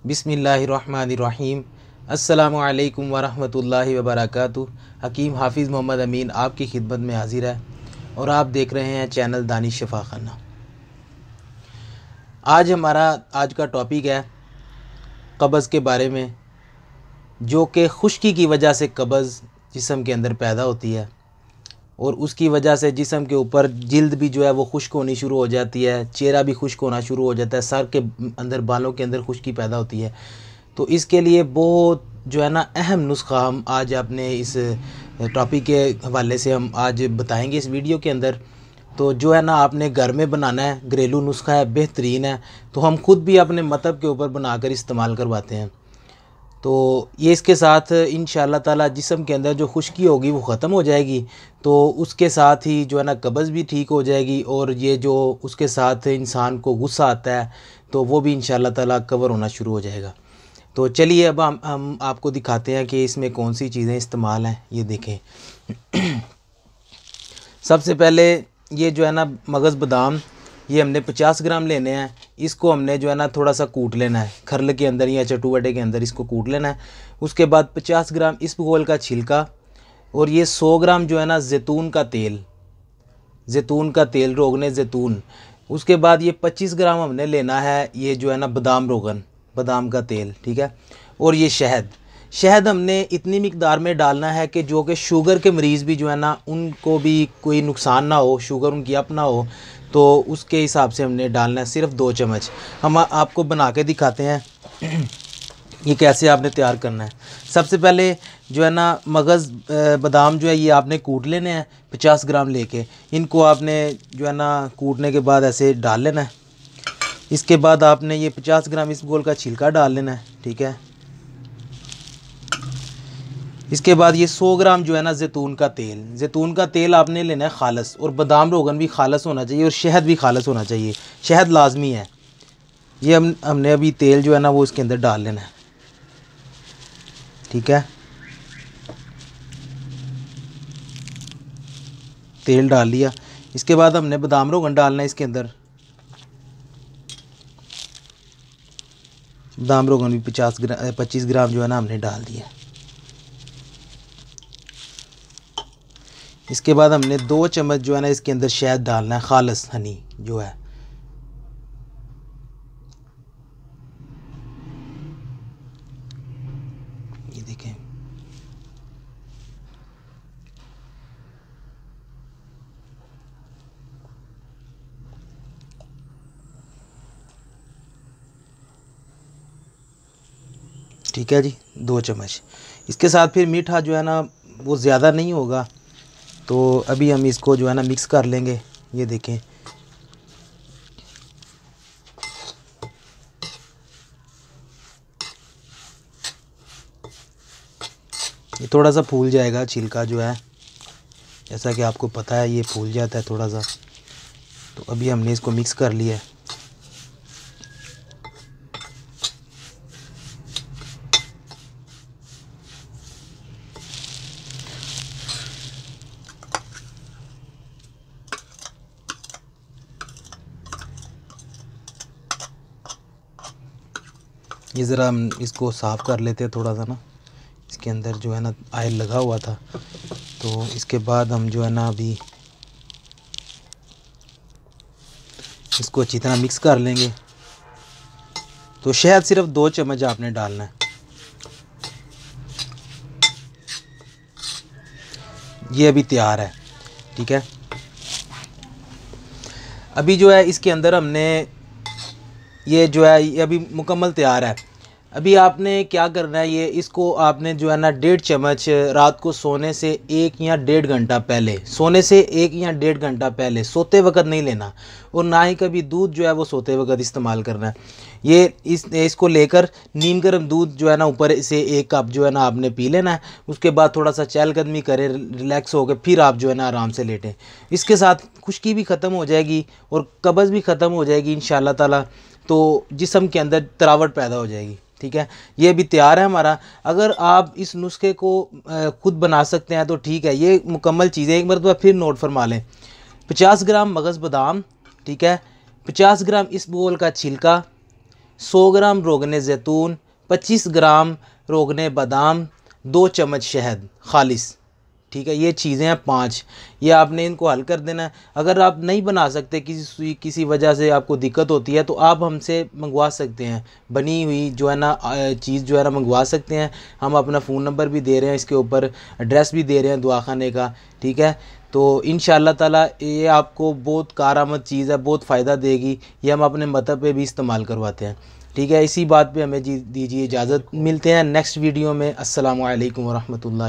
बिस्मिल्लाहिर्रहमानिर्रहीम। अस्सलामु अलैकुम वरहमतुल्लाहि वबरकातुहू। हकीम हाफिज़ मोहम्मद अमीन आपकी खिदमत में हाजिर है और आप देख रहे हैं चैनल दानिश शफाखाना। आज का टॉपिक है कब्ज़ के बारे में, जो कि खुश्की की वजह से कब्ज़ जिस्म के अंदर पैदा होती है और उसकी वजह से जिस्म के ऊपर जिल्द भी जो है वो खुश्क होनी शुरू हो जाती है, चेहरा भी खुश्क होना शुरू हो जाता है, सर के अंदर बालों के अंदर खुश्की पैदा होती है। तो इसके लिए बहुत जो है ना अहम नुस्खा हम आज अपने इस टॉपिक के हवाले से हम आज बताएंगे इस वीडियो के अंदर। तो जो है ना आपने घर में बनाना है, घरेलू नुस्खा है, बेहतरीन है। तो हम खुद भी अपने मतब के ऊपर बनाकर इस्तेमाल करवाते हैं। तो ये इसके साथ इंशाअल्लाह ताला जिस्म के अंदर जो खुश्की होगी वो ख़त्म हो जाएगी। तो उसके साथ ही जो है ना कब्ज़ भी ठीक हो जाएगी और ये जो उसके साथ इंसान को गुस्सा आता है तो वो भी इंशाअल्लाह ताला कवर होना शुरू हो जाएगा। तो चलिए अब हम आपको दिखाते हैं कि इसमें कौन सी चीज़ें इस्तेमाल हैं। ये देखें सबसे पहले ये जो है ना मगज़ बादाम, ये हमने 50 ग्राम लेने हैं। इसको हमने जो है ना थोड़ा सा कूट लेना है, खरल के अंदर या चटुवटे के अंदर इसको कूट लेना है। उसके बाद 50 ग्राम इसबगोल का छिलका और ये 100 ग्राम जो है ना जैतून का तेल रोगने जैतून। उसके बाद ये 25 ग्राम हमने लेना है ये जो है ना बादाम का तेल, ठीक है। और ये शहद हमने इतनी मिकदार में डालना है कि जो कि शुगर के मरीज़ भी जो है ना उनको भी कोई नुकसान ना हो, शुगर उनकी अप ना हो, तो उसके हिसाब से हमने डालना है सिर्फ 2 चम्मच। हम आपको बना के दिखाते हैं ये कैसे आपने तैयार करना है। सबसे पहले जो है ना मगज़ बादाम जो है ये आपने कूट लेने हैं 50 ग्राम लेके। इनको आपने जो है ना कूटने के बाद ऐसे डाल लेना है। इसके बाद आपने ये 50 ग्राम इसबगोल का छिलका डाल लेना है, ठीक है। इसके बाद ये 100 ग्राम जो है ना जैतून का तेल आपने लेना है खालस, और बादाम रोगन भी खालस होना चाहिए और शहद भी खालस होना चाहिए, शहद लाजमी है। ये हमने अभी तेल जो है ना वो इसके अंदर डाल लेना है, ठीक है। तेल डाल लिया। इसके बाद हमने बादाम रोगन डालना है इसके अंदर। बादाम रोगन भी 25 ग्राम जो है ना हमने डाल दिया। इसके बाद हमने 2 चम्मच जो है ना इसके अंदर शहद डालना है, खालस हनी जो है। ये देखें, ठीक है जी, 2 चम्मच। इसके साथ फिर मीठा जो है ना वो ज़्यादा नहीं होगा, तो अभी हम इसको जो है ना मिक्स कर लेंगे। ये देखें, ये थोड़ा सा फूल जाएगा छिलका जो है, जैसा कि आपको पता है ये फूल जाता है थोड़ा सा। तो अभी हमने इसको मिक्स कर लिया है। ये ज़रा हम इसको साफ़ कर लेते हैं थोड़ा सा ना, इसके अंदर जो है ना ऑयल लगा हुआ था। तो इसके बाद हम जो है ना अभी इसको अच्छी तरह मिक्स कर लेंगे। तो शहद सिर्फ 2 चम्मच आपने डालना है। ये अभी तैयार है, ठीक है। अभी जो है इसके अंदर हमने ये जो है ये अभी मुकम्मल तैयार है। अभी आपने क्या करना है, ये इसको आपने जो है ना 1.5 चम्मच रात को सोने से 1 या 1.5 घंटा पहले, सोते वक्त नहीं लेना, और ना ही कभी दूध जो है वो सोते वक्त इस्तेमाल करना है। ये इसको लेकर नीम गर्म दूध जो है ना ऊपर से 1 कप जो है ना आपने पी लेना है। उसके बाद थोड़ा सा चहलकदमी करें, रिलैक्स हो गए, फिर आप जो है ना आराम से लेटें। इसके साथ खुश्की भी ख़त्म हो जाएगी और कब्ज़ भी ख़त्म हो जाएगी इंशाअल्लाह ताला। तो जिस्म के अंदर तरावट पैदा हो जाएगी, ठीक है। ये भी तैयार है हमारा। अगर आप इस नुस्खे को खुद बना सकते हैं तो ठीक है। ये मुकम्मल चीज़ें एक मरतबा फिर नोट फरमा लें। 50 ग्राम मगज़ बादाम, ठीक है, 50 ग्राम इसबगोल का छिलका, 100 ग्राम रोगने ज़ैतून, 25 ग्राम रोगने बादाम, 2 चम्मच शहद खालिस। ठीक है, ये चीज़ें हैं 5। ये आपने इनको हल कर देना है। अगर आप नहीं बना सकते, किसी वजह से आपको दिक्कत होती है, तो आप हमसे मंगवा सकते हैं, बनी हुई जो है ना चीज़ जो है ना मंगवा सकते हैं। हम अपना फ़ोन नंबर भी दे रहे हैं, इसके ऊपर एड्रेस भी दे रहे हैं दवाखाने का। ठीक है, तो इंशाअल्लाह ताला ये आपको बहुत कारआमद चीज़ है, बहुत फ़ायदा देगी। ये हम अपने मतलब पे भी इस्तेमाल करवाते हैं। ठीक है, इसी बात पे हमें दीजिए इजाज़त। मिलते हैं नेक्स्ट वीडियो में। अस्सलामु अलैकुम वरहमतुल्लाह।